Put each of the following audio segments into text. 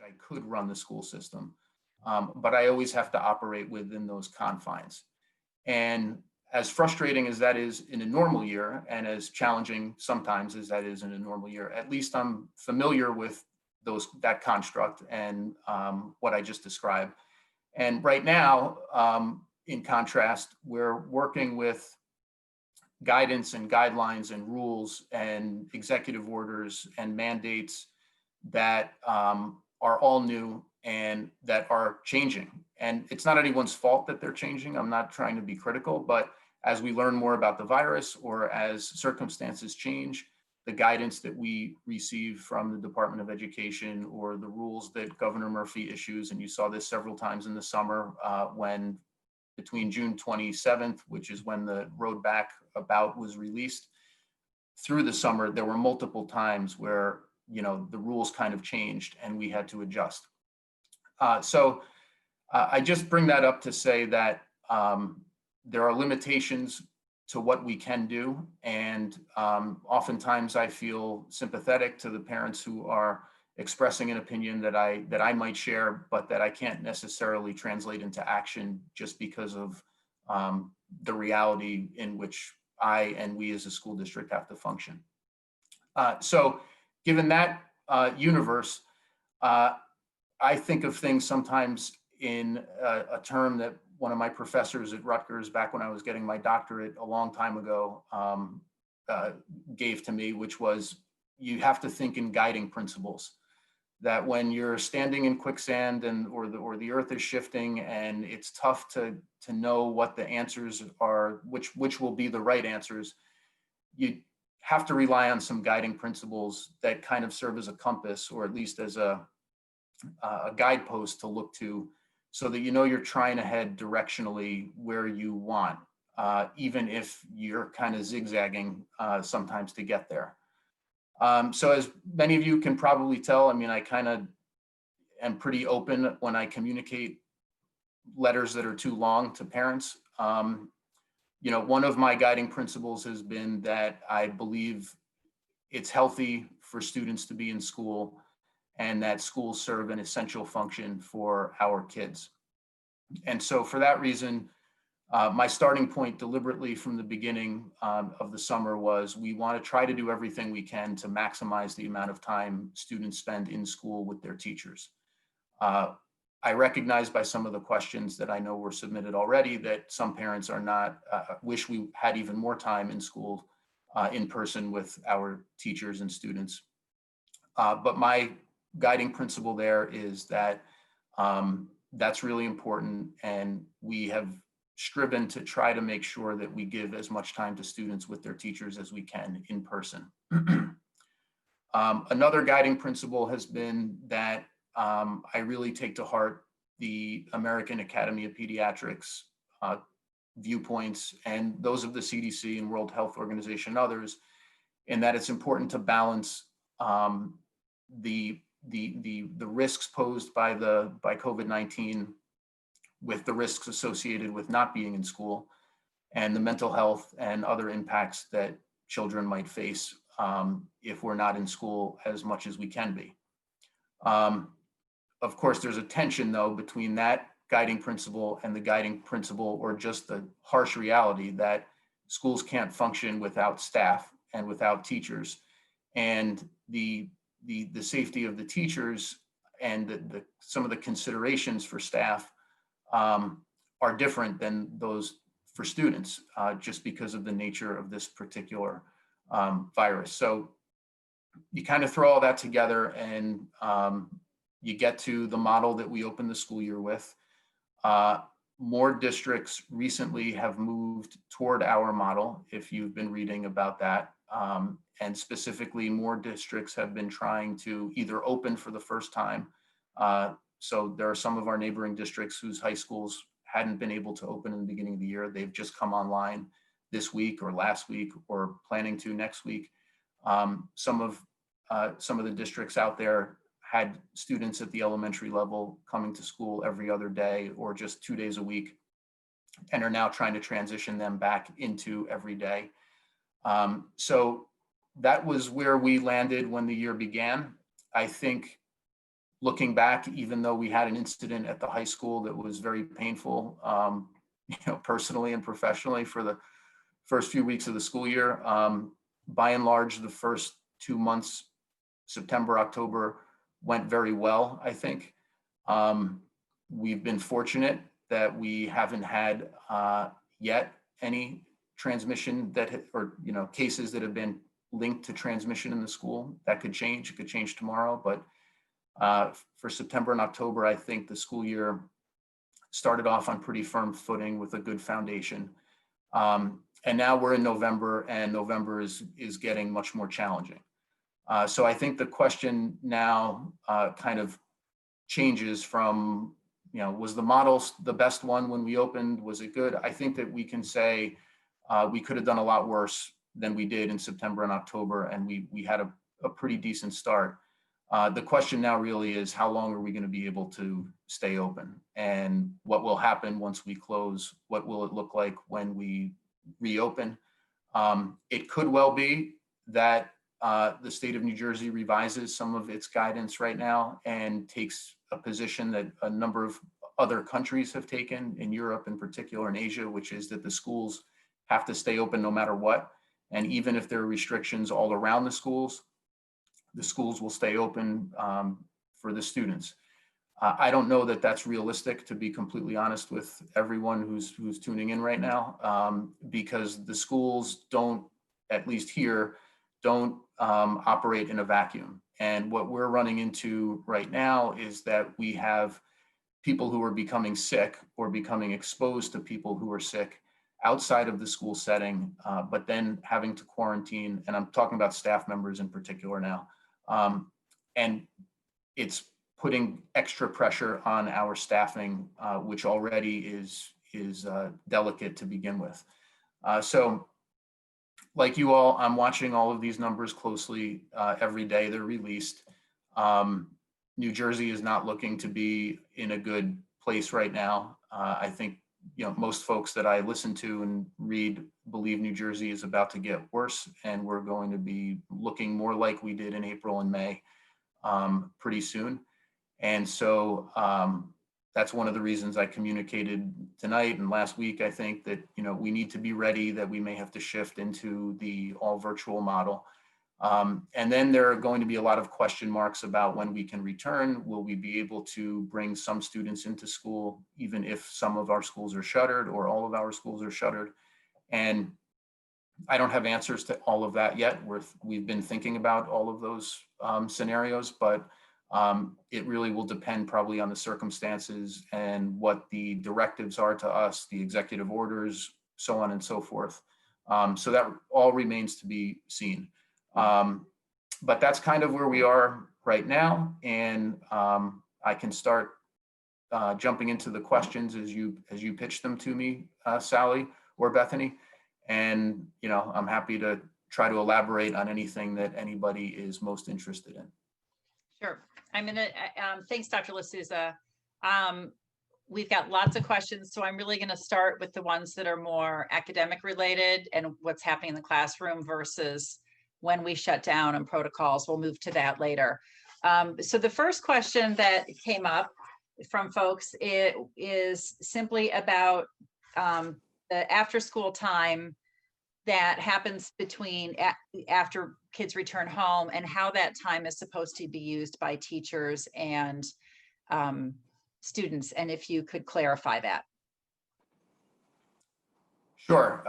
I could run the school system. But I always have to operate within those confines. And as frustrating as that is in a normal year, and as challenging sometimes as that is in a normal year, at least I'm familiar with that construct and what I just described. And right now, in contrast, we're working with guidance and guidelines and rules and executive orders and mandates that are all new and that are changing. And it's not anyone's fault that they're changing. I'm not trying to be critical, but as we learn more about the virus or as circumstances change, the guidance that we receive from the Department of Education or the rules that Governor Murphy issues, and you saw this several times in the summer when between June 27th, which is when the road back about was released, through the summer, there were multiple times where the rules kind of changed and we had to adjust. So I just bring that up to say that there are limitations to what we can do. And oftentimes I feel sympathetic to the parents who are expressing an opinion that I might share, but that I can't necessarily translate into action just because of the reality in which I and we as a school district have to function. So given that universe, I think of things sometimes in a term that one of my professors at Rutgers, back when I was getting my doctorate a long time ago, gave to me, which was, you have to think in guiding principles. That when you're standing in quicksand or the earth is shifting and it's tough to know what the answers are, which will be the right answers, you have to rely on some guiding principles that kind of serve as a compass, or at least as a guidepost to look to, so that you're trying to head directionally where you want, even if you're kind of zigzagging sometimes to get there. So as many of you can probably tell, I mean, I kind of am pretty open when I communicate letters that are too long to parents. One of my guiding principles has been that I believe it's healthy for students to be in school and that schools serve an essential function for our kids. And so for that reason, my starting point deliberately from the beginning of the summer was, we want to try to do everything we can to maximize the amount of time students spend in school with their teachers. I recognize by some of the questions that I know were submitted already that some parents are not, wish we had even more time in school in person with our teachers and students. But my guiding principle there is that that's really important, and we have striven to try to make sure that we give as much time to students with their teachers as we can in person. Another guiding principle has been that I really take to heart the American Academy of Pediatrics viewpoints and those of the CDC and World Health Organization and others, in that it's important to balance the risks posed by COVID-19 with the risks associated with not being in school, and the mental health and other impacts that children might face if we're not in school as much as we can be. Of course, there's a tension though between that guiding principle and the guiding principle, or just the harsh reality that schools can't function without staff and without teachers, and the safety of the teachers and some of the considerations for staff are different than those for students, just because of the nature of this particular virus. So you kind of throw all that together and you get to the model that we opened the school year with. More districts recently have moved toward our model, if you've been reading about that. And specifically, more districts have been trying to either open for the first time. So there are some of our neighboring districts whose high schools hadn't been able to open in the beginning of the year. They've just come online this week or last week, or planning to next week. Some of the districts out there had students at the elementary level coming to school every other day or just 2 days a week, and are now trying to transition them back into every day. So that was where we landed when the year began. I think looking back, even though we had an incident at the high school that was very painful, personally and professionally for the first few weeks of the school year, by and large, the first 2 months, September, October, went very well, I think. We've been fortunate that we haven't had yet any transmission or cases that have been linked to transmission in the school. That could change. It could change tomorrow. But for September and October, I think the school year started off on pretty firm footing with a good foundation. And now we're in November, and November is getting much more challenging. So I think the question now kind of changes from, was the model the best one when we opened? Was it good? I think that we can say we could have done a lot worse than we did in September and October, and we had a pretty decent start. The question now really is, how long are we going to be able to stay open? And what will happen once we close? What will it look like when we reopen? It could well be that the state of New Jersey revises some of its guidance right now and takes a position that a number of other countries have taken, in Europe in particular, in Asia, which is that the schools have to stay open no matter what. And even if there are restrictions all around the schools will stay open for the students. I don't know that that's realistic, to be completely honest with everyone who's tuning in right now, because the schools don't, at least here, don't operate in a vacuum. And what we're running into right now is that we have people who are becoming sick or becoming exposed to people who are sick outside of the school setting, but then having to quarantine. And I'm talking about staff members in particular now. And it's putting extra pressure on our staffing, which already is delicate to begin with. So like you all, I'm watching all of these numbers closely. Every day they're released. New Jersey is not looking to be in a good place right now. I think most folks that I listen to and read believe New Jersey is about to get worse, and we're going to be looking more like we did in April and May pretty soon. And so that's one of the reasons I communicated tonight and last week, I think, that we need to be ready, that we may have to shift into the all virtual model. And then there are going to be a lot of question marks about when we can return. Will we be able to bring some students into school, even if some of our schools are shuttered or all of our schools are shuttered? And I don't have answers to all of that yet. We've been thinking about all of those scenarios, but it really will depend probably on the circumstances and what the directives are to us, the executive orders, so on and so forth. So that all remains to be seen. But that's kind of where we are right now. And I can start jumping into the questions as you pitch them to me, Sally or Bethany. And I'm happy to try to elaborate on anything that anybody is most interested in. Sure. I'm gonna, thanks, Dr. LaSusa. We've got lots of questions, so I'm really gonna start with the ones that are more academic related and what's happening in the classroom versus when we shut down and protocols. We'll move to that later. So the first question that came up from folks is simply about the after school time that happens between after kids return home, and how that time is supposed to be used by teachers and students, and if you could clarify that. Sure.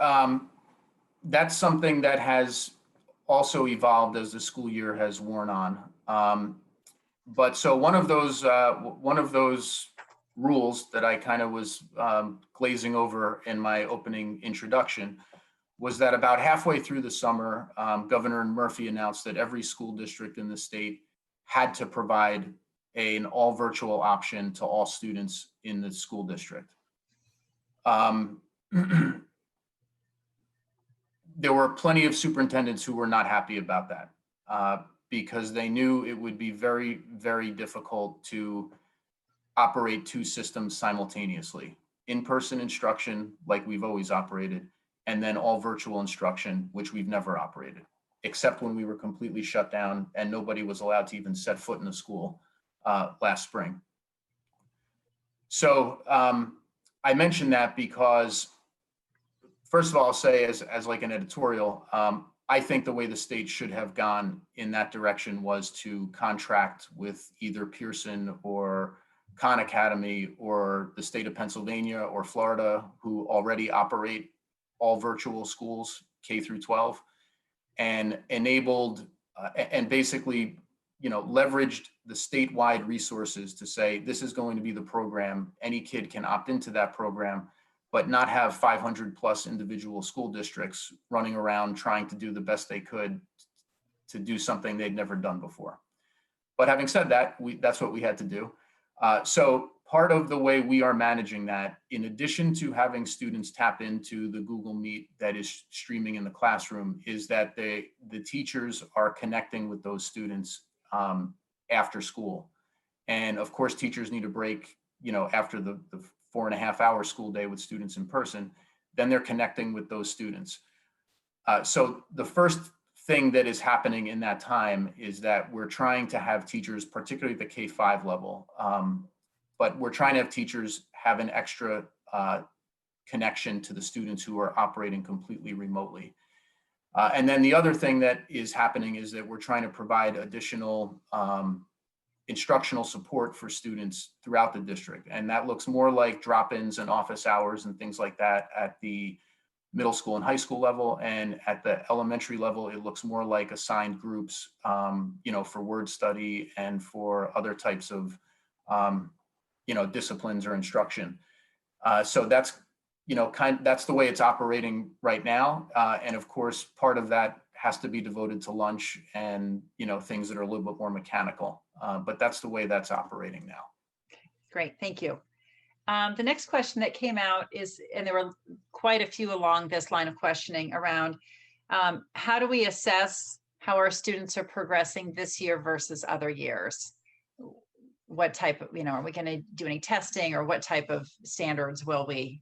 That's something that has also evolved as the school year has worn on. But so one of those rules that I kind of was glazing over in my opening introduction was that about halfway through the summer, Governor Murphy announced that every school district in the state had to provide an all virtual option to all students in the school district. There were plenty of superintendents who were not happy about that because they knew it would be very, very difficult to operate two systems simultaneously: in-person instruction, like we've always operated, and then all virtual instruction, which we've never operated, except when we were completely shut down and nobody was allowed to even set foot in the school. last spring. So I mentioned that because, first of all, I'll say as like an editorial, I think the way the state should have gone in that direction was to contract with either Pearson or Khan Academy or the state of Pennsylvania or Florida, who already operate all virtual schools, K through 12, and enabled and basically, leveraged the statewide resources to say, this is going to be the program. Any kid can opt into that program, but not have 500 plus individual school districts running around trying to do the best they could to do something they'd never done before. But having said that, that's what we had to do. So part of the way we are managing that, in addition to having students tap into the Google Meet that is streaming in the classroom, is that the teachers are connecting with those students after school. And of course, teachers need a break, after the 4.5-hour school day with students in person, then they're connecting with those students. So the first thing that is happening in that time is that we're trying to have teachers, particularly at the K-5 level, but we're trying to have teachers have an extra connection to the students who are operating completely remotely. And then the other thing that is happening is that we're trying to provide additional instructional support for students throughout the district. And that looks more like drop-ins and office hours and things like that at the middle school and high school level. And at the elementary level, it looks more like assigned groups, for word study and for other types of, disciplines or instruction. So that's, that's the way it's operating right now. And of course, part of that has to be devoted to lunch and, things that are a little bit more mechanical. But that's the way that's operating now. Great, thank you. The next question that came out is, and there were quite a few along this line of questioning around, how do we assess how our students are progressing this year versus other years? What type of, are we going to do any testing, or what type of standards will we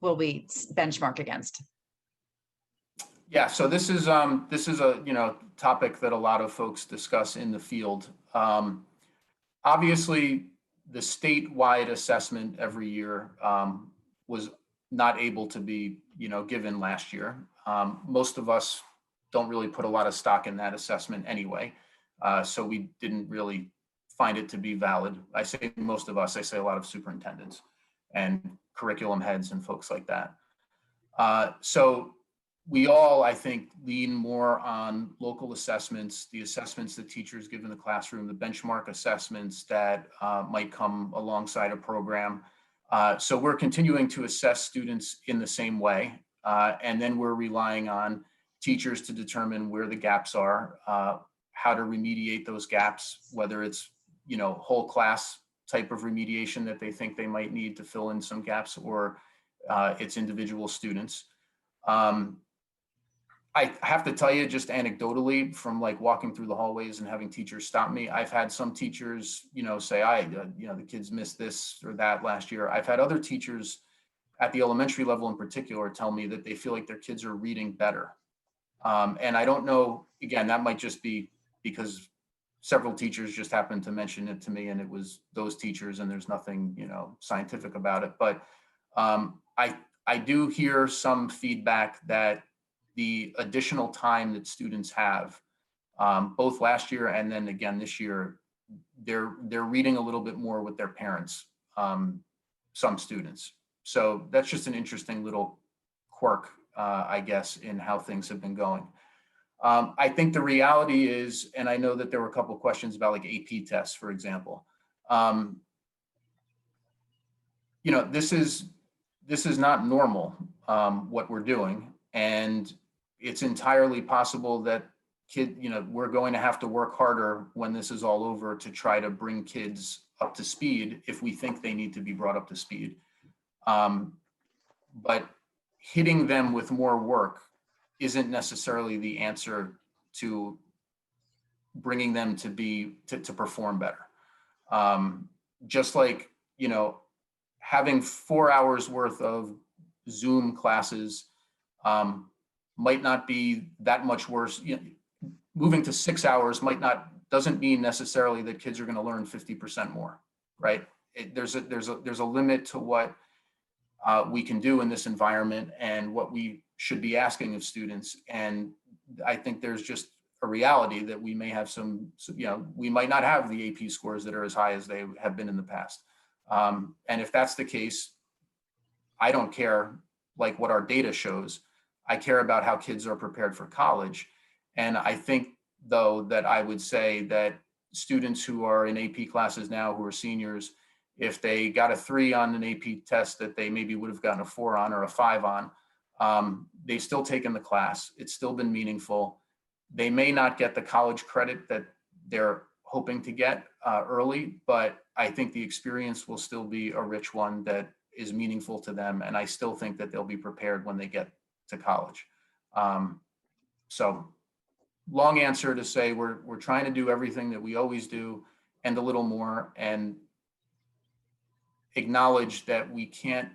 benchmark against? Yeah, so this is a topic that a lot of folks discuss in the field. Obviously, the statewide assessment every year was not able to be given last year. Most of us don't really put a lot of stock in that assessment anyway, so we didn't really find it to be valid. I say most of us, I say a lot of superintendents and curriculum heads and folks like that. So we all, I think, lean more on local assessments, the assessments that teachers give in the classroom, the benchmark assessments that might come alongside a program. So we're continuing to assess students in the same way. And then we're relying on teachers to determine where the gaps are, how to remediate those gaps, whether it's, whole class type of remediation that they think they might need to fill in some gaps, or it's individual students. I have to tell you, just anecdotally, from like walking through the hallways and having teachers stop me, I've had some teachers, say, the kids missed this or that last year. I've had other teachers at the elementary level in particular tell me that they feel like their kids are reading better. And I don't know, again, that might just be because several teachers just happened to mention it to me, and it was those teachers, and there's nothing, scientific about it. But I do hear some feedback that the additional time that students have, both last year and then again this year, they're reading a little bit more with their parents, some students. So that's just an interesting little quirk, I guess, in how things have been going. I think the reality is, and I know that there were a couple of questions about like AP tests, for example. This is not normal, what we're doing. And it's entirely possible that we're going to have to work harder when this is all over to try to bring kids up to speed if we think they need to be brought up to speed. But hitting them with more work isn't necessarily the answer to bringing them to perform better. Just like, having 4 hours worth of Zoom classes might not be that much worse. Moving to 6 hours might not doesn't mean necessarily that kids are going to learn 50% more, right? There's a limit to what we can do in this environment and what we should be asking of students. And I think there's just a reality that we may have we might not have the AP scores that are as high as they have been in the past. And if that's the case, I don't care like what our data shows. I care about how kids are prepared for college. And I think, though, that I would say that students who are in AP classes now, who are seniors, if they got a 3 on an AP test that they maybe would have gotten a 4 on or a 5 on, they've still taken the class. It's still been meaningful. They may not get the college credit that they're hoping to get early, but I think the experience will still be a rich one that is meaningful to them. And I still think that they'll be prepared when they get to college. So long answer to say we're trying to do everything that we always do and a little more, and acknowledge that we can't,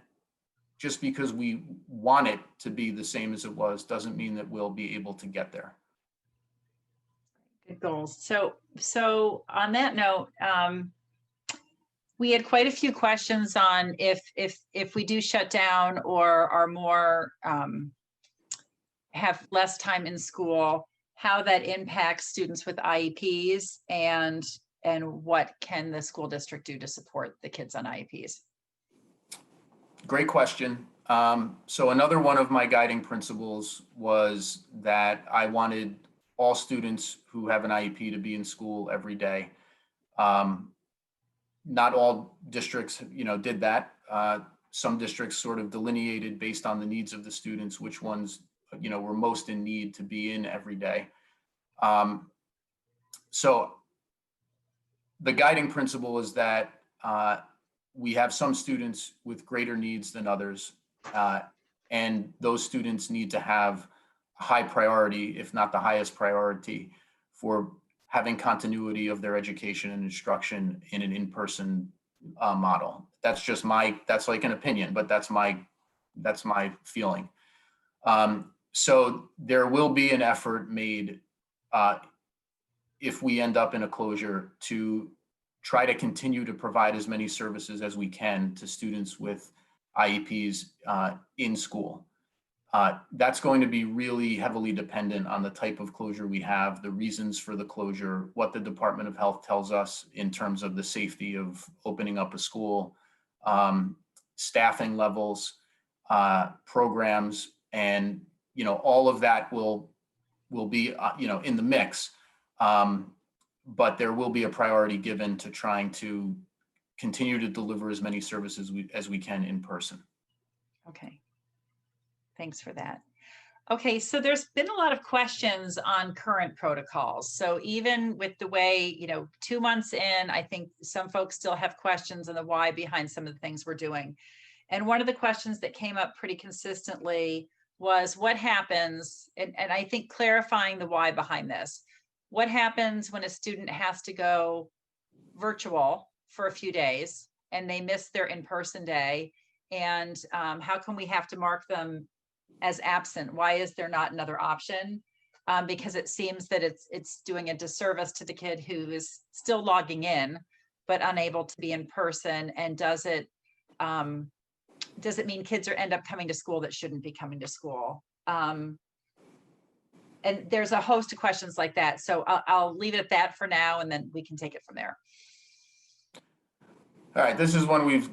just because we want it to be the same as it was, doesn't mean that we'll be able to get there. Good goals. So on that note, we had quite a few questions on if we do shut down or are more, have less time in school, how that impacts students with IEPs and what can the school district do to support the kids on IEPs? Great question. So another one of my guiding principles was that I wanted all students who have an IEP to be in school every day. Not all districts, did that. Some districts sort of delineated based on the needs of the students, which ones, were most in need to be in every day. So the guiding principle is that we have some students with greater needs than others, and those students need to have a high priority, if not the highest priority, for having continuity of their education and instruction in an in-person model. That's like an opinion, but that's my feeling. So there will be an effort made if we end up in a closure to try to continue to provide as many services as we can to students with IEPs in school. That's going to be really heavily dependent on the type of closure we have, the reasons for the closure, what the Department of Health tells us in terms of the safety of opening up a school, staffing levels, programs, and all of that will be in the mix. But there will be a priority given to trying to continue to deliver as many services as we can in person. Okay. Thanks for that. Okay, so there's been a lot of questions on current protocols. So even with the way, 2 months in, I think some folks still have questions on the why behind some of the things we're doing. And one of the questions that came up pretty consistently was what happens, and I think clarifying the why behind this, what happens when a student has to go virtual for a few days and they miss their in-person day? And how come we have to mark them as absent? Why is there not another option? Because it seems that it's doing a disservice to the kid who is still logging in, but unable to be in person. And does it mean kids end up coming to school that shouldn't be coming to school? And there's a host of questions like that. So I'll leave it at that for now, and then we can take it from there. All right, this is one we've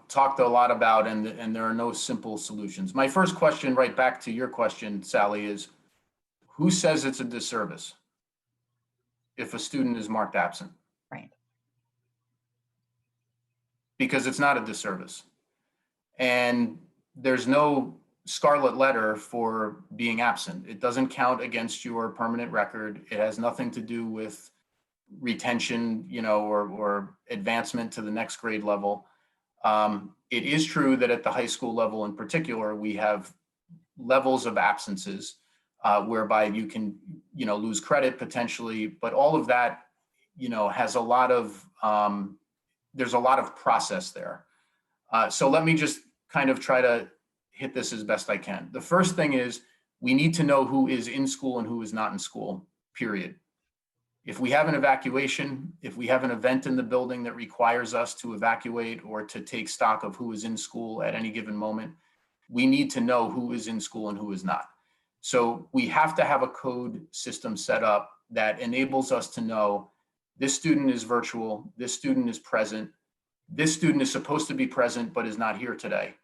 talked a lot about, and there are no simple solutions. My first question, right back to your question, Sally, is who says it's a disservice if a student is marked absent? Right. Because it's not a disservice. And there's no scarlet letter for being absent. It doesn't count against your permanent record. It has nothing to do with retention, or advancement to the next grade level. It is true that at the high school level in particular, we have levels of absences whereby you can, lose credit potentially, but all of that, has a lot of, there's a lot of process there. So let me just kind of try to hit this as best I can. The first thing is we need to know who is in school and who is not in school, period. If we have an evacuation, if we have an event in the building that requires us to evacuate or to take stock of who is in school at any given moment, we need to know who is in school and who is not. So we have to have a code system set up that enables us to know this student is virtual, this student is present, this student is supposed to be present but is not here today.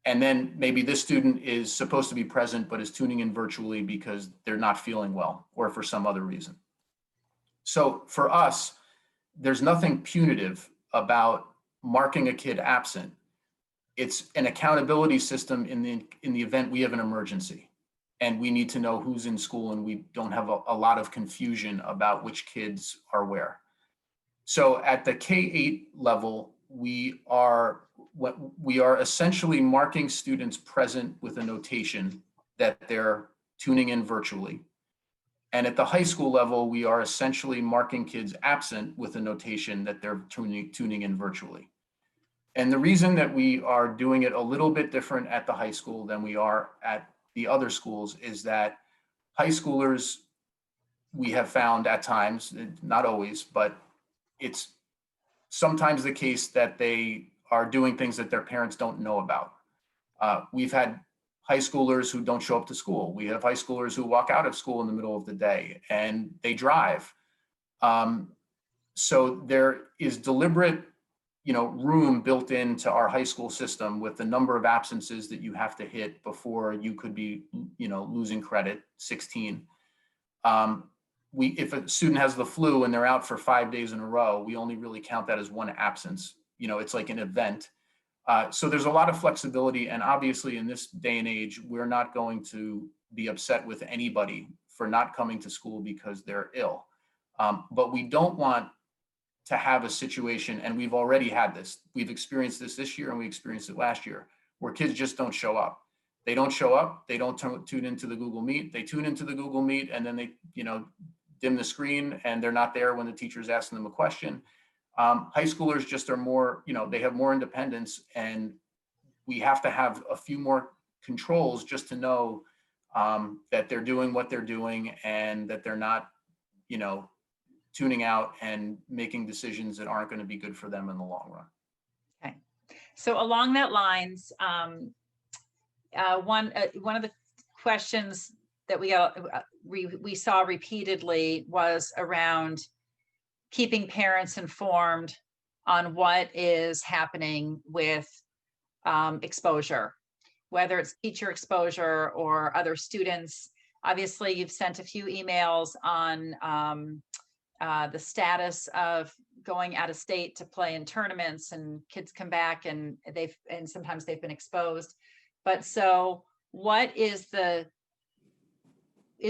And then maybe this student is supposed to be present but is tuning in virtually because they're not feeling well or for some other reason. So for us, there's nothing punitive about marking a kid absent. It's an accountability system in the event we have an emergency and we need to know who's in school and we don't have a lot of confusion about which kids are where. So at the K-8 level, we are essentially marking students present with a notation that they're tuning in virtually. And at the high school level, we are essentially marking kids absent with a notation that they're tuning in virtually. And the reason that we are doing it a little bit different at the high school than we are at the other schools is that high schoolers, we have found at times, not always, but it's sometimes the case that they are doing things that their parents don't know about. We've had high schoolers who don't show up to school. We have high schoolers who walk out of school in the middle of the day and they drive. So there is deliberate, room built into our high school system with the number of absences that you have to hit before you could be, losing credit, 16. If a student has the flu and they're out for 5 days in a row, we only really count that as one absence. It's like an event. So there's a lot of flexibility. And obviously in this day and age, we're not going to be upset with anybody for not coming to school because they're ill. But we don't want to have a situation, and we've already had this. We've experienced this year and we experienced it last year, where kids just don't show up. They don't show up. They don't tune into the Google Meet. They tune into the Google Meet and then they, dim the screen and they're not there when the teacher's asking them a question. High schoolers just are more, they have more independence, and we have to have a few more controls just to know that they're doing what they're doing and that they're not, tuning out and making decisions that aren't going to be good for them in the long run. Okay. So along that lines, one of the questions that we saw repeatedly was around keeping parents informed on what is happening with exposure, whether it's teacher exposure or other students. Obviously, you've sent a few emails on the status of going out of state to play in tournaments, and kids come back and sometimes they've been exposed. But so is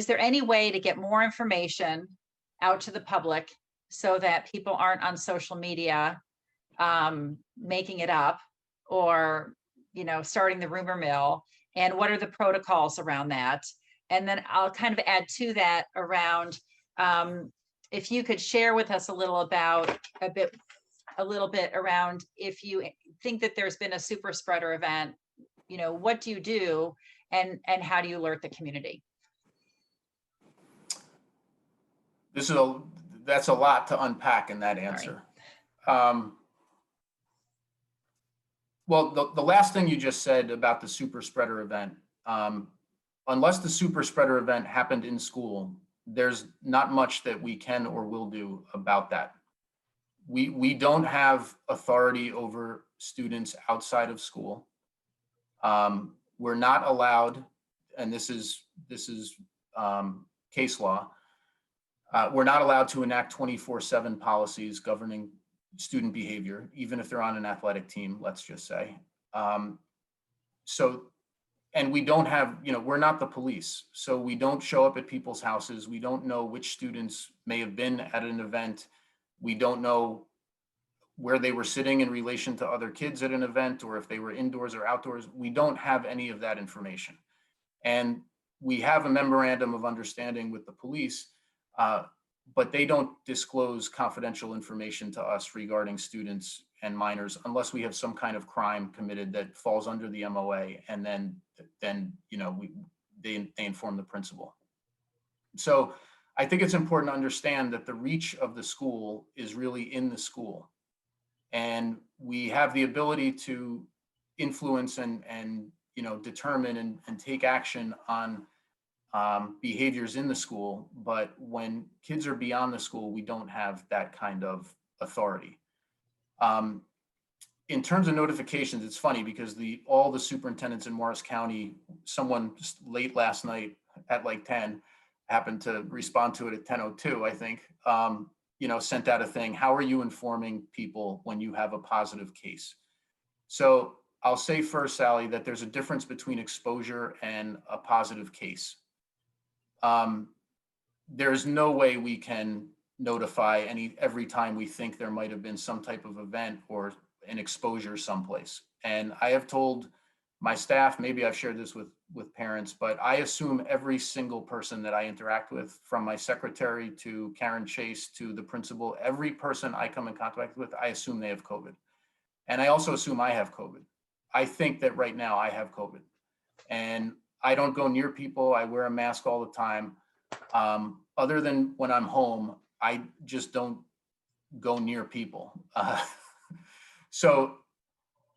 there any way to get more information out to the public so that people aren't on social media making it up or, starting the rumor mill? And what are the protocols around that? And then I'll kind of add to that around, if you could share with us a little bit around, if you think that there's been a super spreader event, what do you do and how do you alert the community? That's a lot to unpack in that answer. Well, the last thing you just said about the super spreader event, unless the super spreader event happened in school, there's not much that we can or will do about that. We don't have authority over students outside of school. We're not allowed, and this is case law. We're not allowed to enact 24/7 policies governing student behavior, even if they're on an athletic team, let's just say. And we don't have, we're not the police. So we don't show up at people's houses. We don't know which students may have been at an event. We don't know where they were sitting in relation to other kids at an event, or if they were indoors or outdoors. We don't have any of that information. And we have a memorandum of understanding with the police, but they don't disclose confidential information to us regarding students and minors unless we have some kind of crime committed that falls under the MOA, and then they inform the principal. So I think it's important to understand that the reach of the school is really in the school. And we have the ability to influence and determine and take action on behaviors in the school. But when kids are beyond the school, we don't have that kind of authority. Um, in terms of notifications, it's funny because all the superintendents in Morris County, someone just late last night at like 10 happened to respond to it at 10:02, I think, sent out a thing. How are you informing people when you have a positive case? So I'll say first, Sally, that there's a difference between exposure and a positive case. There's no way we can notify every time we think there might have been some type of event or an exposure someplace. And I have told my staff, maybe I've shared this with parents, but I assume every single person that I interact with, from my secretary to Karen Chase to the principal, every person I come in contact with, I assume they have COVID. And I also assume I have COVID. I think that right now I have COVID. And I don't go near people. I wear a mask all the time. Other than when I'm home, I just don't go near people. So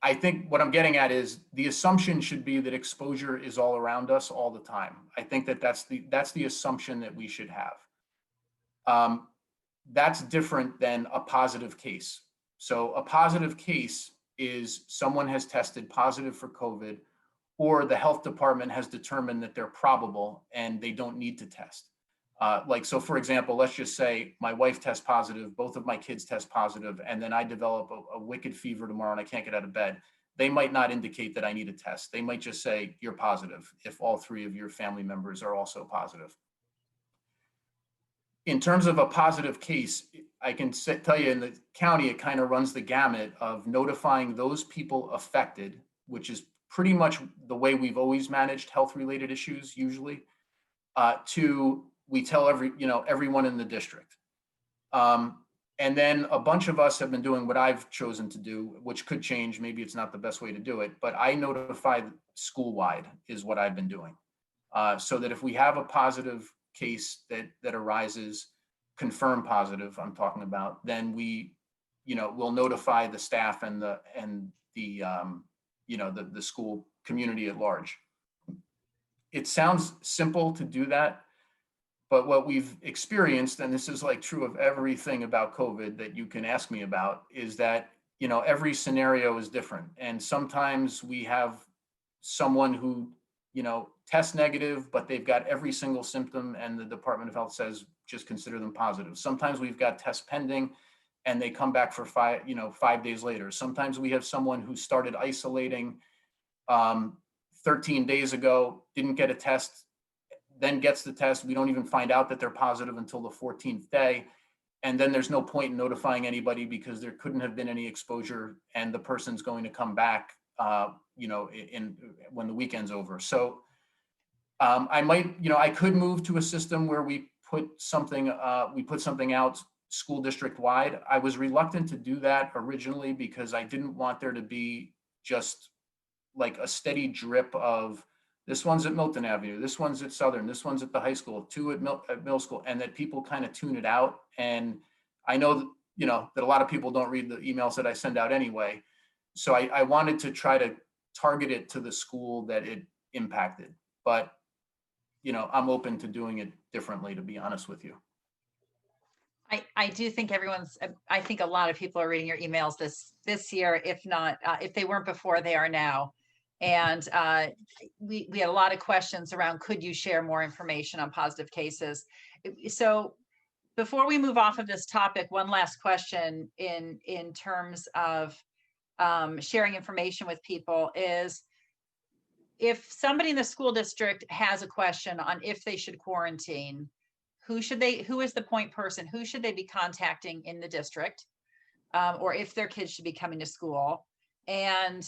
I think what I'm getting at is the assumption should be that exposure is all around us all the time. I think that that's the assumption that we should have. That's different than a positive case. So a positive case is someone has tested positive for COVID, or the health department has determined that they're probable and they don't need to test. So for example, let's just say my wife tests positive, both of my kids test positive, and then I develop a wicked fever tomorrow and I can't get out of bed. They might not indicate that I need a test. They might just say you're positive if all three of your family members are also positive. In terms of a positive case, I can tell you in the county, it kind of runs the gamut of notifying those people affected, which is pretty much the way we've always managed health-related issues usually, to we tell everyone in the district. And then a bunch of us have been doing what I've chosen to do, which could change. Maybe it's not the best way to do it, but I notify school-wide is what I've been doing. So that if we have a positive case that arises, confirmed positive, I'm talking about, then we'll notify the staff and the school community at large. It sounds simple to do that, but what we've experienced, and this is like true of everything about COVID that you can ask me about, is that, every scenario is different. And sometimes we have someone who, tests negative, but they've got every single symptom and the Department of Health says, just consider them positive. Sometimes we've got tests pending and they come back for 5 days later. Sometimes we have someone who started isolating 13 days ago, didn't get a test, then gets the test. We don't even find out that they're positive until the 14th day. And then there's no point in notifying anybody because there couldn't have been any exposure and the person's going to come back, when the weekend's over. So I could move to a system where we put something out school district wide. I was reluctant to do that originally because I didn't want there to be just like a steady drip of this one's at Milton Avenue, this one's at Southern, this one's at the high school, two at middle school, and that people kind of tune it out. And I know that, that a lot of people don't read the emails that I send out anyway. So I wanted to try to target it to the school that it impacted. But, I'm open to doing it differently, to be honest with you. I do think I think a lot of people are reading your emails this year, if not, if they weren't before, they are now. And we had a lot of questions around, could you share more information on positive cases? So before we move off of this topic, one last question in terms of sharing information with people is, if somebody in the school district has a question on if they should quarantine, who is the point person? Who should they be contacting in the district? Or if their kids should be coming to school? And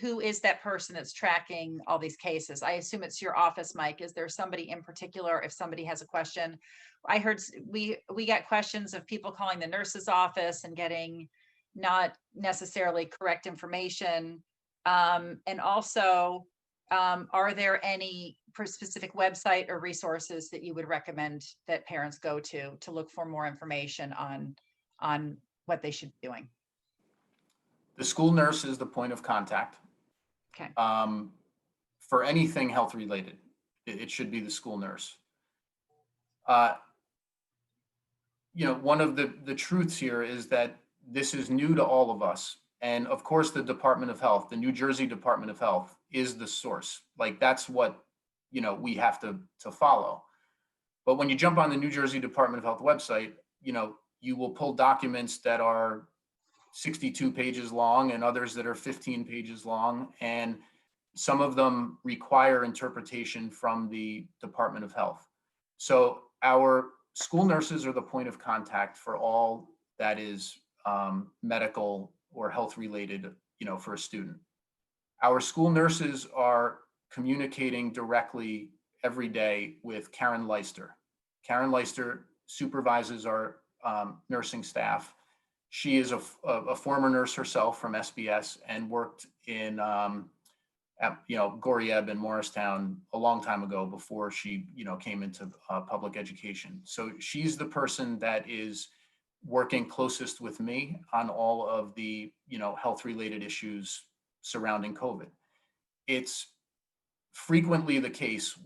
who is that person that's tracking all these cases? I assume it's your office, Mike. Is there somebody in particular if somebody has a question? I heard we got questions of people calling the nurse's office and getting not necessarily correct information. And also are there any specific website or resources that you would recommend that parents go to look for more information on what they should be doing? The school nurse is the point of contact. Okay. For anything health related, it should be the school nurse. Uh, one of the truths here is that this is new to all of us. And of course, the Department of Health, the New Jersey Department of Health, is the source. Like, that's what, we have to follow. But when you jump on the New Jersey Department of Health website, you will pull documents that are 62 pages long and others that are 15 pages long. And some of them require interpretation from the Department of Health. So our school nurses are the point of contact for all that is medical or health related, for a student. Our school nurses are communicating directly every day with Karen Leister. Karen Leister supervises our nursing staff. She is a former nurse herself from SBS and worked in Gorieb and Morristown a long time ago before she came into public education. So she's the person that is working closest with me on all of the health related issues surrounding COVID. It's frequently the case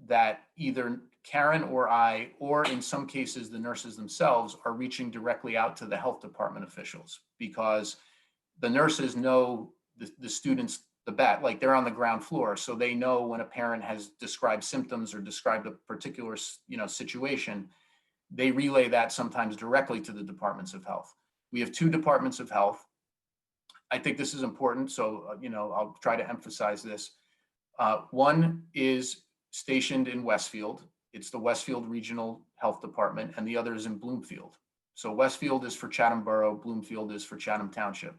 that either Karen or I, or in some cases the nurses themselves, are reaching directly out to the health department officials, because the nurses know the students like they're on the ground floor, so they know when a parent has described symptoms or described a particular situation. They relay that sometimes directly to the departments of health. We have 2 departments of health. I think this is important, so I'll try to emphasize this. One is stationed in Westfield. It's the Westfield Regional Health Department, and the other is in Bloomfield. So Westfield is for Chatham Borough, Bloomfield is for Chatham Township.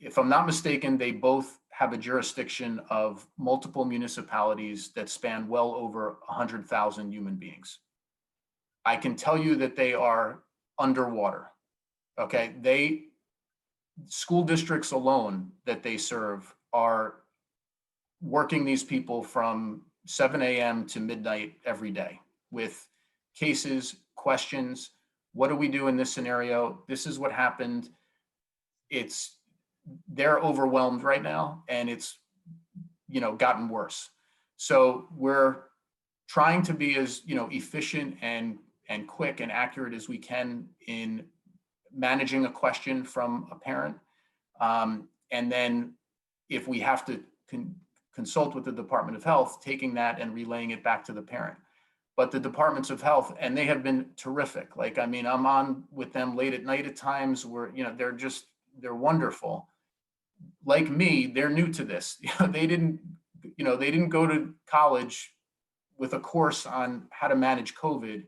If I'm not mistaken, they both have a jurisdiction of multiple municipalities that span well over 100,000 human beings. I can tell you that they are underwater. Okay, school districts alone that they serve are working these people from 7 a.m. to midnight every day with cases, questions. What do we do in this scenario? This is what happened. They're overwhelmed right now, and it's gotten worse. So we're trying to be as efficient and quick and accurate as we can in managing a question from a parent, and then if we have to consult with the Department of Health, taking that and relaying it back to the parent. But the departments of health, and they have been terrific. Like, I mean, I'm on with them late at night at times where they're wonderful. Like me, they're new to this. They didn't go to college with a course on how to manage COVID.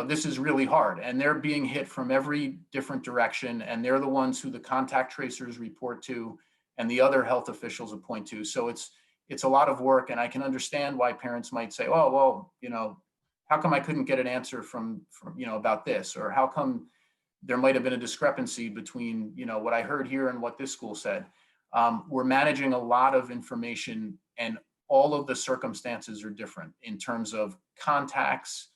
This is really hard, and they're being hit from every different direction, and they're the ones who the contact tracers report to and the other health officials appoint to. So it's a lot of work, and I can understand why parents might say, oh, well, how come I couldn't get an answer from about this? Or how come there might have been a discrepancy between, what I heard here and what this school said? We're managing a lot of information, and all of the circumstances are different in terms of contacts,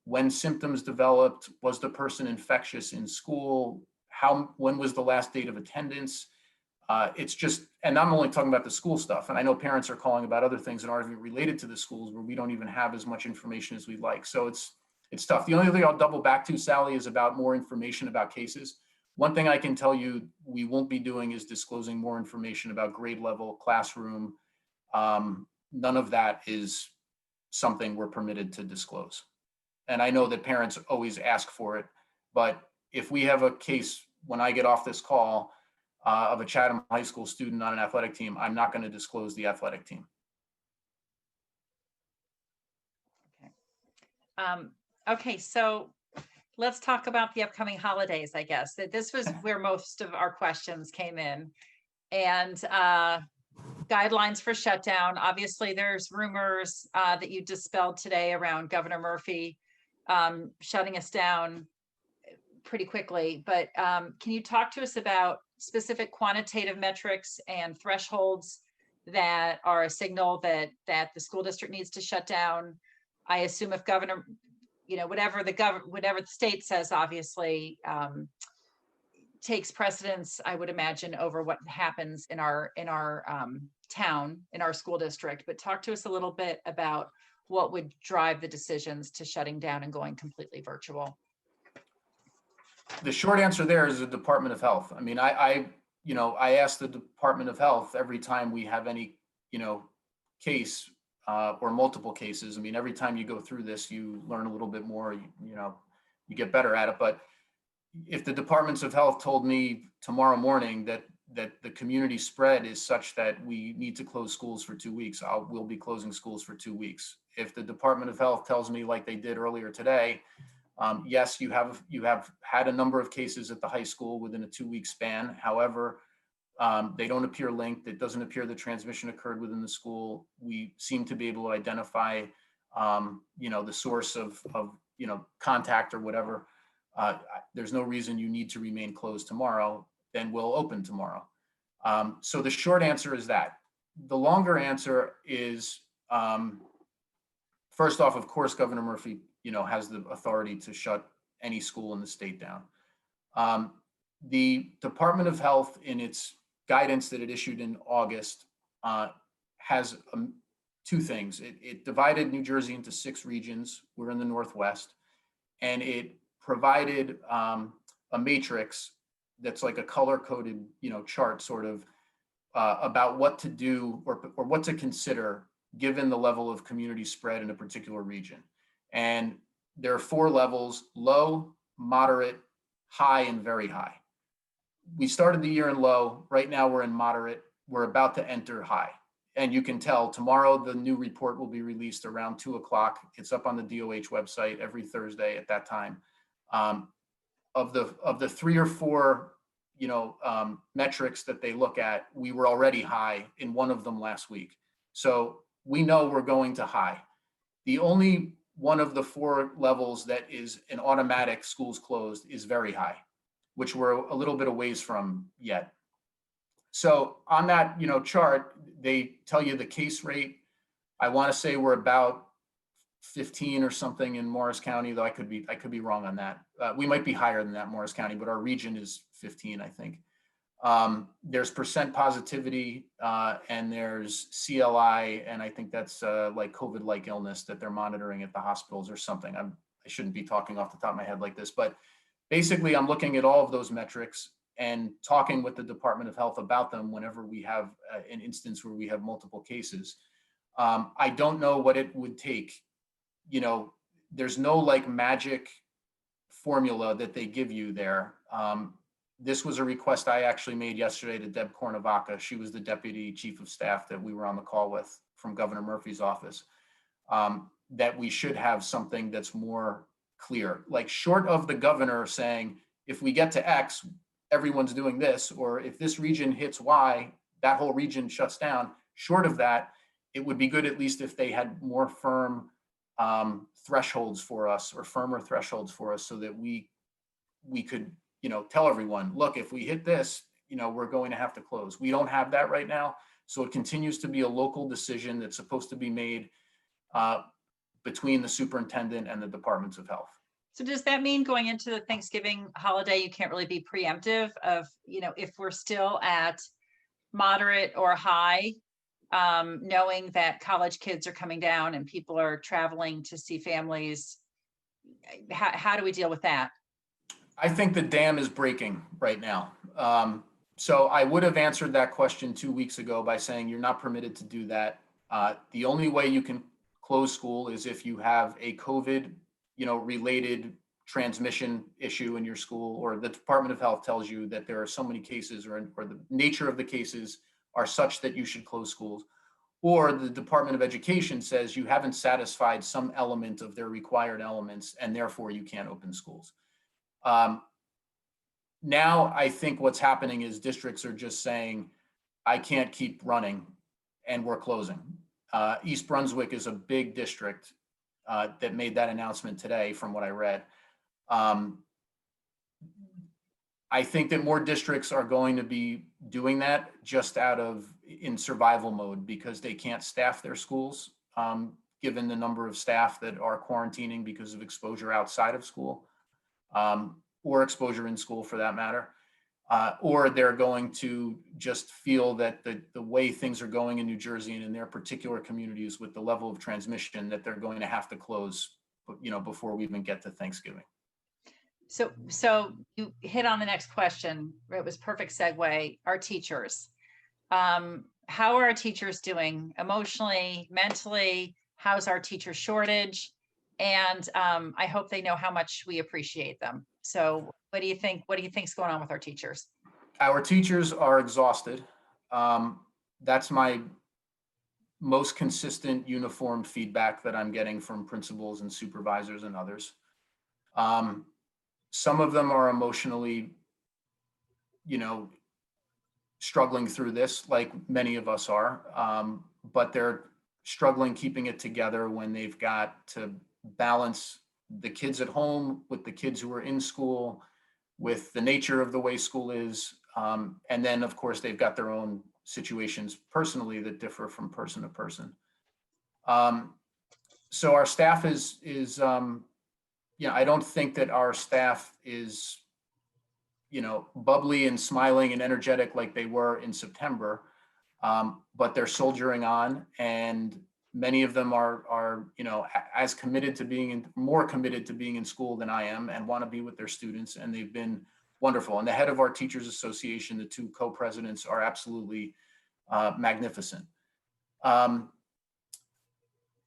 when symptoms developed, was the person infectious in school, when was the last date of attendance? It's just, and I'm only talking about the school stuff. And I know parents are calling about other things that aren't even related to the schools, where we don't even have as much information as we'd like. So it's tough. The only thing I'll double back to, Sally, is about more information about cases. One thing I can tell you we won't be doing is disclosing more information about grade level, classroom. None of that is something we're permitted to disclose. And I know that parents always ask for it, but if we have a case when I get off this call of a Chatham High School student on an athletic team, I'm not going to disclose the athletic team. Okay, so let's talk about the upcoming holidays, I guess. This was where most of our questions came in. And guidelines for shutdown. Obviously, there's rumors that you dispelled today around Governor Murphy shutting us down pretty quickly. But can you talk to us about specific quantitative metrics and thresholds that are a signal that the school district needs to shut down? I assume if governor, whatever the state says, obviously takes precedence, I would imagine, over what happens in our town, in our school district. But talk to us a little bit about what would drive the decisions to shutting down and going completely virtual. The short answer there is the Department of Health. I mean, I ask the Department of Health every time we have any, case or multiple cases. I mean, every time you go through this, you learn a little bit more, you get better at it. But if the Departments of Health told me tomorrow morning that the community spread is such that we need to close schools for 2 weeks, we'll be closing schools for 2 weeks. If the Department of Health tells me, like they did earlier today, yes, you have had a number of cases at the high school within a 2-week span. However, they don't appear linked. It doesn't appear the transmission occurred within the school. We seem to be able to identify, the source of contact or whatever. There's no reason you need to remain closed tomorrow. Then we'll open tomorrow. So the short answer is that. The longer answer is, first off, of course, Governor Murphy, has the authority to shut any school in the state down. The Department of Health, in its guidance that it issued in August, has two things. It divided New Jersey into 6 regions. We're in the Northwest, and it provided a matrix that's like a color-coded, chart, sort of, about what to do or what to consider given the level of community spread in a particular region. And there are 4 levels: low, moderate, high, and very high. We started the year in low. Right now we're in moderate. We're about to enter high. And you can tell tomorrow the new report will be released around 2:00. It's up on the DOH website every Thursday at that time. Of the 3 or 4, metrics that they look at, we were already high in one of them last week. So we know we're going to high. The only one of the 4 levels that is an automatic schools closed is very high, which we're a little bit a ways from yet. So on that, chart, they tell you the case rate. I want to say we're about 15 or something in Morris County, though I could be wrong on that. We might be higher than that, Morris County, but our region is 15, I think. There's percent positivity, and there's CLI, and I think that's like COVID-like illness that they're monitoring at the hospitals or something. I shouldn't be talking off the top of my head like this, but basically I'm looking at all of those metrics and talking with the Department of Health about them whenever we have an instance where we have multiple cases. I don't know what it would take. There's no like magic formula that they give you there. This was a request I actually made yesterday to Deb Cornavaca. She was the deputy chief of staff that we were on the call with from Governor Murphy's office, that we should have something that's more clear, like short of the governor saying, if we get to X, everyone's doing this, or if this region hits Y, that whole region shuts down. Short of that, it would be good at least if they had more firm thresholds for us, or firmer thresholds for us, so that we could, tell everyone, look, if we hit this, we're going to have to close. We don't have that right now. So it continues to be a local decision that's supposed to be made between the superintendent and the Departments of Health. So does that mean going into the Thanksgiving holiday, you can't really be preemptive of, if we're still at moderate or high, knowing that college kids are coming down and people are traveling to see families? How do we deal with that? I think the dam is breaking right now. So I would have answered that question 2 weeks ago by saying you're not permitted to do that. The only way you can close school is if you have a COVID, related transmission issue in your school, or the Department of Health tells you that there are so many cases, or the nature of the cases are such that you should close schools, or the Department of Education says you haven't satisfied some element of their required elements and therefore you can't open schools. Now I think what's happening is districts are just saying, I can't keep running and we're closing. East Brunswick is a big district that made that announcement today from what I read. I think that more districts are going to be doing that just in survival mode because they can't staff their schools, given the number of staff that are quarantining because of exposure outside of school, or exposure in school for that matter. Or they're going to just feel that the way things are going in New Jersey and in their particular communities with the level of transmission, that they're going to have to close, before we even get to Thanksgiving. So you hit on the next question. It was perfect segue. Our teachers. How are our teachers doing emotionally, mentally? How's our teacher shortage? And I hope they know how much we appreciate them. So what do you think? What do you think's going on with our teachers? Our teachers are exhausted. That's my most consistent uniform feedback that I'm getting from principals and supervisors and others. Some of them are emotionally, struggling through this, like many of us are, but they're struggling keeping it together when they've got to balance the kids at home with the kids who are in school, with the nature of the way school is. And then, of course, they've got their own situations personally that differ from person to person. So our staff is I don't think that our staff is, bubbly and smiling and energetic like they were in September, but they're soldiering on, and many of them are as committed to more committed to being in school than I am, and want to be with their students, and they've been wonderful. And the head of our Teachers Association, the two co-presidents, are absolutely magnificent.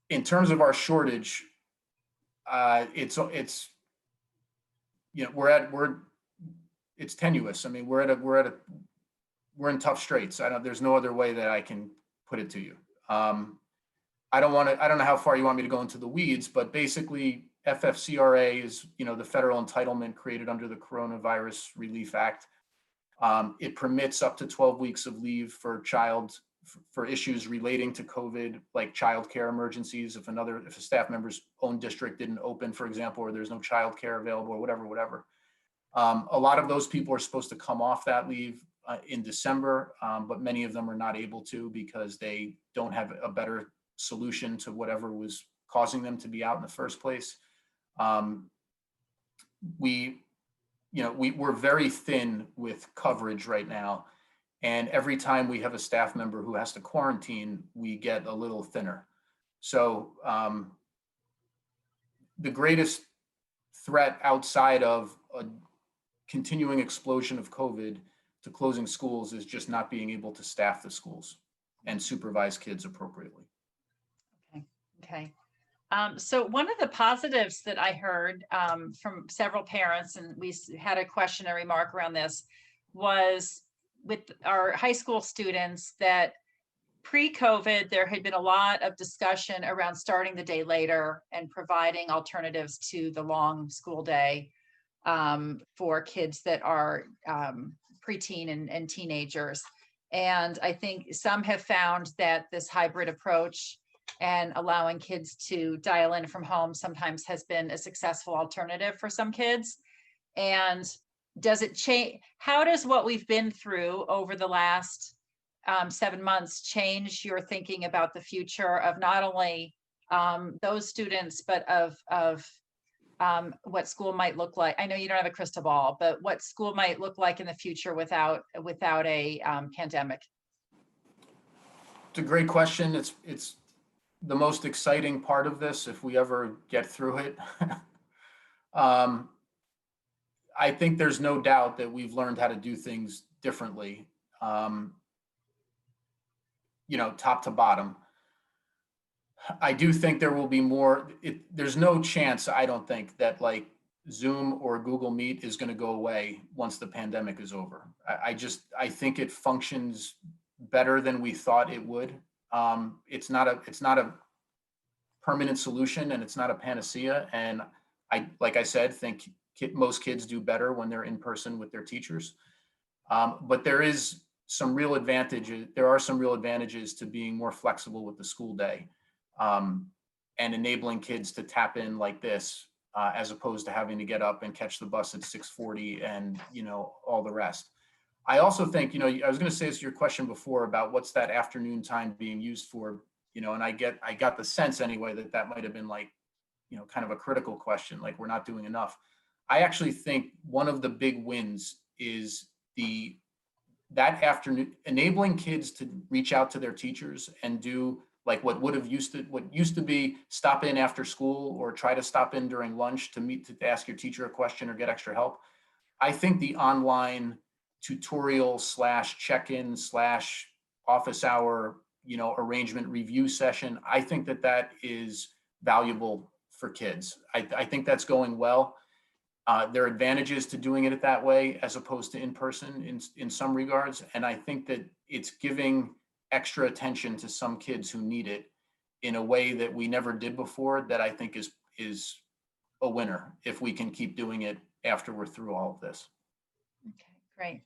In terms of our shortage, it's tenuous. I mean, we're in tough straits. There's no other way that I can put it to you. I don't know how far you want me to go into the weeds, but basically FFCRA is, the federal entitlement created under the Coronavirus Relief Act. It permits up to 12 weeks of leave for issues relating to COVID, like childcare emergencies. If a staff member's own district didn't open, for example, or there's no childcare available, or whatever. A lot of those people are supposed to come off that leave in December, but many of them are not able to because they don't have a better solution to whatever was causing them to be out in the first place. We're very thin with coverage right now. And every time we have a staff member who has to quarantine, we get a little thinner. So the greatest threat outside of a continuing explosion of COVID to closing schools is just not being able to staff the schools and supervise kids appropriately. Okay. So one of the positives that I heard from several parents, and we had a question and remark around this, was with our high school students that pre-COVID, there had been a lot of discussion around starting the day later and providing alternatives to the long school day for kids that are preteen and teenagers. And I think some have found that this hybrid approach and allowing kids to dial in from home sometimes has been a successful alternative for some kids. And does it change? How does what we've been through over the last 7 months change your thinking about the future of not only those students, but of what school might look like? I know you don't have a crystal ball, but what school might look like in the future without a pandemic? It's a great question. It's the most exciting part of this if we ever get through it. I think there's no doubt that we've learned how to do things differently, top to bottom. I do think there will be more. There's no chance, I don't think, that like Zoom or Google Meet is going to go away once the pandemic is over. I think it functions better than we thought it would. It's not a permanent solution, and it's not a panacea. And like I said, think most kids do better when they're in person with their teachers. But there are some real advantages to being more flexible with the school day, and enabling kids to tap in like this as opposed to having to get up and catch the bus at 6:40 and, all the rest. I also think, I was going to say this to your question before about what's that afternoon time being used for, and I got the sense anyway that might have been like, kind of a critical question, like we're not doing enough. I actually think one of the big wins is that afternoon, enabling kids to reach out to their teachers and do like what used to be stop in after school or try to stop in during lunch to ask your teacher a question or get extra help. I think the online tutorial / check-in / office hour, arrangement review session, I think that is valuable for kids. I think that's going well. There are advantages to doing it that way as opposed to in person in some regards. And I think that it's giving extra attention to some kids who need it in a way that we never did before, that I think is a winner if we can keep doing it after we're through all of this. Okay, great.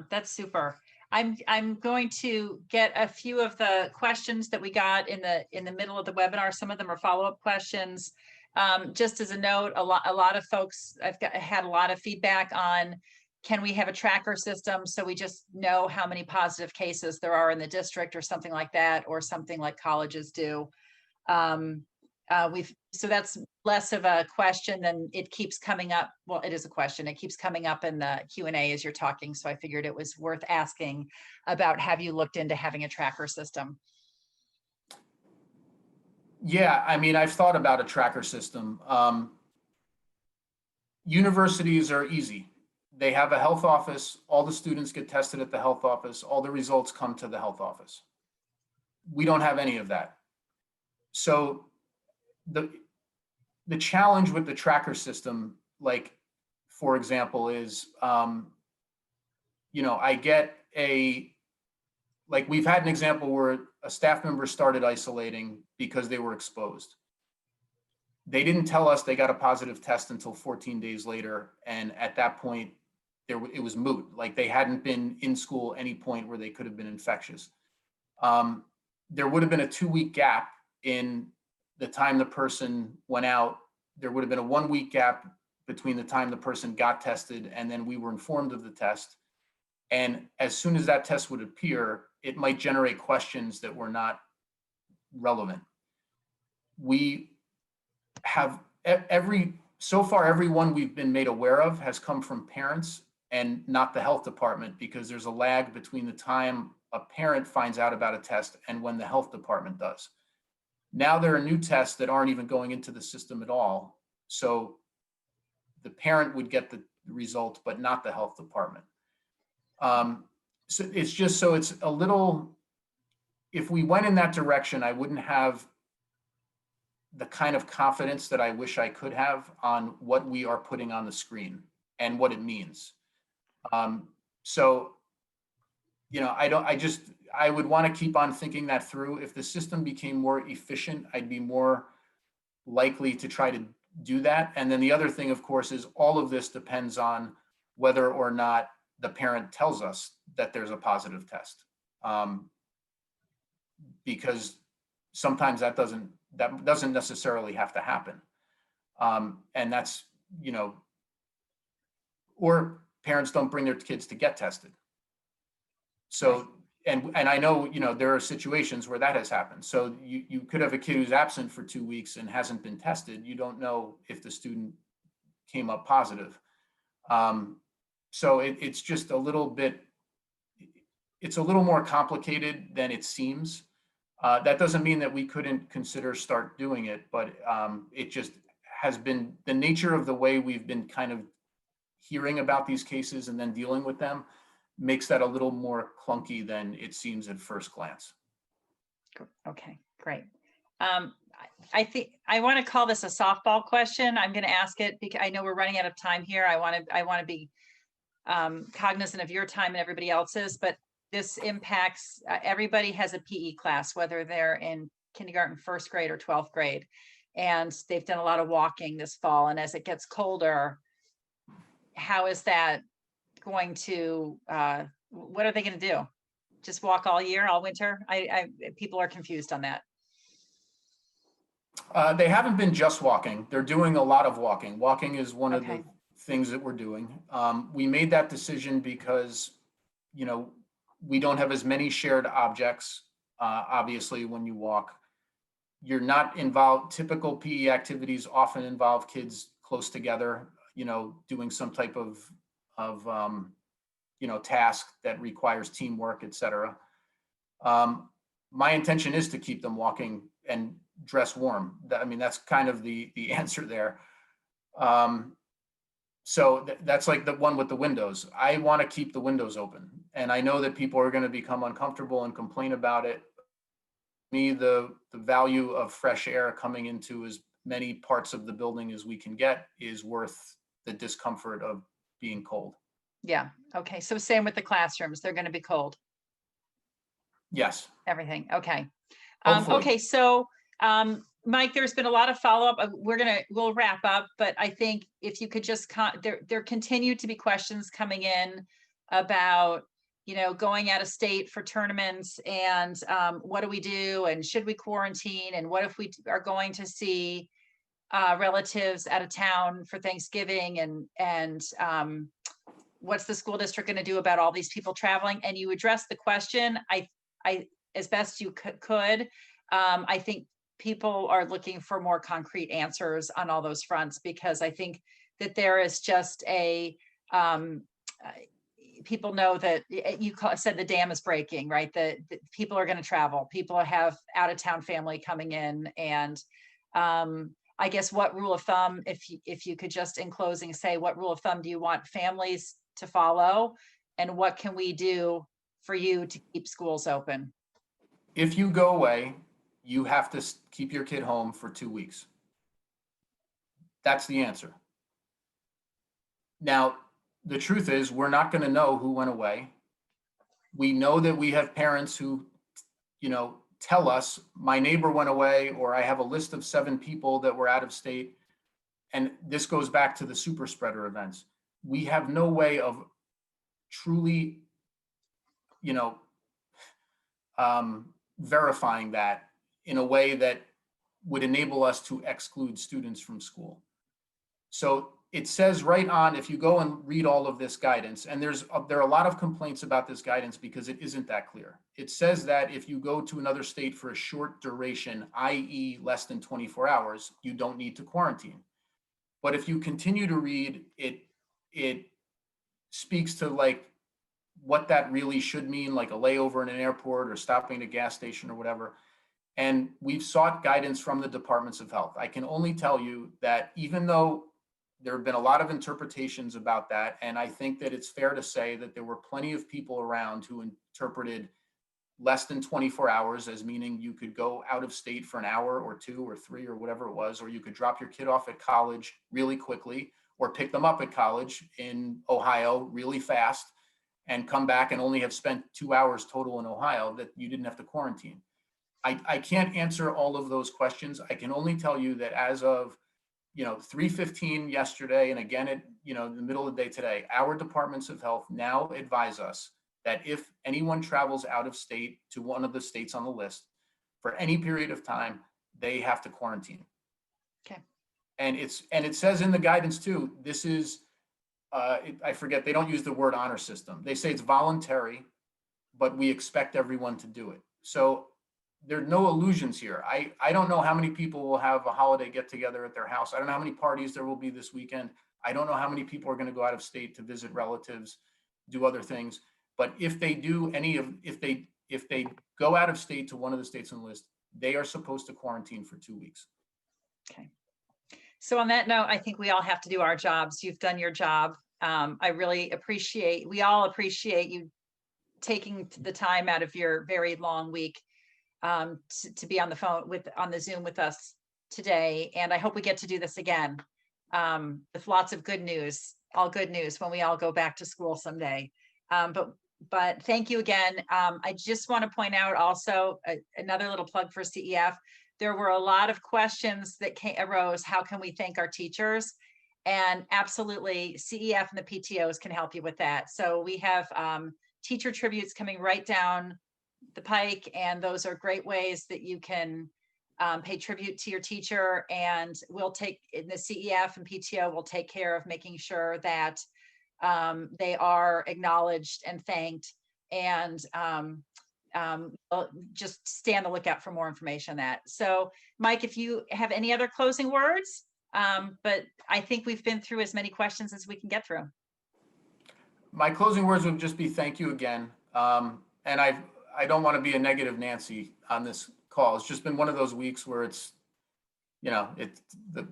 That's super. I'm going to get a few of the questions that we got in the middle of the webinar. Some of them are follow-up questions. Just as a note, a lot of folks, had a lot of feedback on, can we have a tracker system so we just know how many positive cases there are in the district or something like that, or something like colleges do. So that's less of a question than it keeps coming up. Well, it is a question. It keeps coming up in the Q&A as you're talking. So I figured it was worth asking about, have you looked into having a tracker system? Yeah, I mean, I've thought about a tracker system. Universities are easy. They have a health office. All the students get tested at the health office. All the results come to the health office. We don't have any of that. So the challenge with the tracker system, like, for example, is, I get like we've had an example where a staff member started isolating because they were exposed. They didn't tell us they got a positive test until 14 days later. And at that point, it was moot. Like they hadn't been in school any point where they could have been infectious. There would have been a 2-week gap in the time the person went out. There would have been a 1-week gap between the time the person got tested and then we were informed of the test. And as soon as that test would appear, it might generate questions that were not relevant. We have so far, everyone we've been made aware of has come from parents and not the health department, because there's a lag between the time a parent finds out about a test and when the health department does. Now there are new tests that aren't even going into the system at all. So the parent would get the result, but not the health department. So it's a little, if we went in that direction, I wouldn't have the kind of confidence that I wish I could have on what we are putting on the screen and what it means. So, I would want to keep on thinking that through. If the system became more efficient, I'd be more likely to try to do that. And then the other thing, of course, is all of this depends on whether or not the parent tells us that there's a positive test. Because sometimes that doesn't necessarily have to happen. And that's, or parents don't bring their kids to get tested. So, and I know, there are situations where that has happened. So you could have a kid who's absent for 2 weeks and hasn't been tested. You don't know if the student came up positive. So it's just a little bit, it's a little more complicated than it seems. That doesn't mean that we couldn't start doing it, but it just has been the nature of the way we've been kind of hearing about these cases and then dealing with them makes that a little more clunky than it seems at first glance. Okay, great. I think I want to call this a softball question. I'm going to ask it because I know we're running out of time here. I want to be cognizant of your time and everybody else's, but this impacts, everybody has a PE class, whether they're in kindergarten, 1st grade or 12th grade. And they've done a lot of walking this fall. And as it gets colder, how is that going to, what are they going to do? Just walk all year, all winter? People are confused on that. They haven't been just walking. They're doing a lot of walking. Walking is one of Okay. the things that we're doing. We made that decision because, you know, we don't have as many shared objects. Obviously, when you walk, you're not involved. Typical PE activities often involve kids close together, you know, doing some type of task that requires teamwork, et cetera. My intention is to keep them walking and dress warm. I mean, that's kind of the answer there. Um, so that's like the one with the windows. I want to keep the windows open, and I know that people are going to become uncomfortable and complain about it. Me, the value of fresh air coming into as many parts of the building as we can get is worth the discomfort of being cold. Yeah. Okay. So same with the classrooms. They're going to be cold. Yes, Everything. Okay. hopefully. Okay. So, Mike, there's been a lot of follow-up. We'll wrap up, but I think if you could just, there continue to be questions coming in about, going out of state for tournaments and what do we do? And should we quarantine? And what if we are going to see relatives out of town for Thanksgiving? And what's the school district going to do about all these people traveling? And you addressed the question, I as best you could. I think people are looking for more concrete answers on all those fronts, because I think that there is just people know that said the dam is breaking, right? That people are going to travel. People have out of town family coming in. And I guess what rule of thumb, if you could just in closing say, what rule of thumb do you want families to follow? And what can we do for you to keep schools open? If you go away, you have to keep your kid home for 2 weeks. That's the answer. Now, the truth is, we're not going to know who went away. We know that we have parents who, tell us, my neighbor went away, or I have a list of 7 people that were out of state. And this goes back to the super spreader events. We have no way of truly, you know, verifying that in a way that would enable us to exclude students from school. So it says right on, if you go and read all of this guidance, and there are a lot of complaints about this guidance because it isn't that clear. It says that if you go to another state for a short duration, i.e. less than 24 hours, you don't need to quarantine. But if you continue to read it, it speaks to like what that really should mean, like a layover in an airport or stopping at a gas station or whatever. And we've sought guidance from the departments of health. I can only tell you that even though there have been a lot of interpretations about that, and I think that it's fair to say that there were plenty of people around who interpreted less than 24 hours as meaning you could go out of state for an hour or 2 or 3 or whatever it was, or you could drop your kid off at college really quickly, or pick them up at college in Ohio really fast and come back and only have spent 2 hours total in Ohio, that you didn't have to quarantine. I can't answer all of those questions. I can only tell you that as of 3:15 yesterday, and again at in the middle of the day today, our departments of health now advise us that if anyone travels out of state to one of the states on the list for any period of time, they have to quarantine. Okay. And it says in the guidance too, this is I forget, they don't use the word honor system. They say it's voluntary, but we expect everyone to do it. So there are no illusions here. I don't know how many people will have a holiday get together at their house. I don't know how many parties there will be this weekend. I don't know how many people are going to go out of state to visit relatives, do other things. But if they do if they go out of state to one of the states on the list, they are supposed to quarantine for 2 weeks. Okay. So on that note, I think we all have to do our jobs. You've done your job. We all appreciate you taking the time out of your very long week to be on the Zoom with us today. And I hope we get to do this again with lots of good news, all good news when we all go back to school someday. But thank you again. I just want to point out also another little plug for CEF. There were a lot of questions that arose. How can we thank our teachers? And absolutely, CEF and the PTOs can help you with that. So we have teacher tributes coming right down the pike, and those are great ways that you can pay tribute to your teacher, and we'll take in the CEF and PTO will take care of making sure that they are acknowledged and thanked, and just stay on the lookout for more information on that. So Mike, if you have any other closing words, but I think we've been through as many questions as we can get through. My closing words would just be thank you again. And I don't want to be a negative Nancy on this call. It's just been one of those weeks where it's, the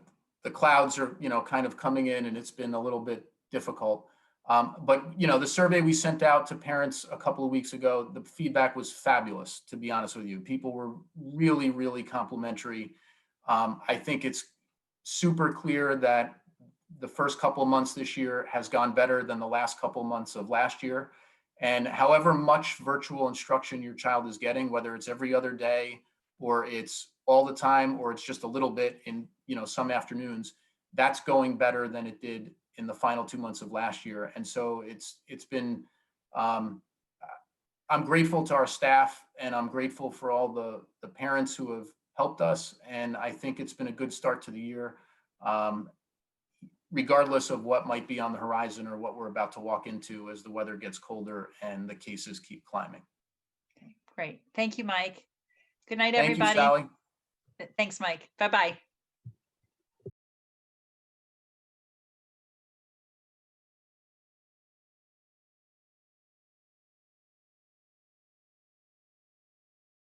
clouds are, kind of coming in, and it's been a little bit difficult. But the survey we sent out to parents a couple of weeks ago, the feedback was fabulous, to be honest with you. People were really, really complimentary. I think it's super clear that the first couple of months this year has gone better than the last couple of months of last year. And however much virtual instruction your child is getting, whether it's every other day or it's all the time, or it's just a little bit in, some afternoons, that's going better than it did in the final 2 months of last year. And so it's been, I'm grateful to our staff, and I'm grateful for all the parents who have helped us. And I think it's been a good start to the year, regardless of what might be on the horizon or what we're about to walk into as the weather gets colder and the cases keep climbing. Okay, great. Thank you, Mike. Good night, Thank you, everybody. Sally. Thanks, Mike. Bye-bye.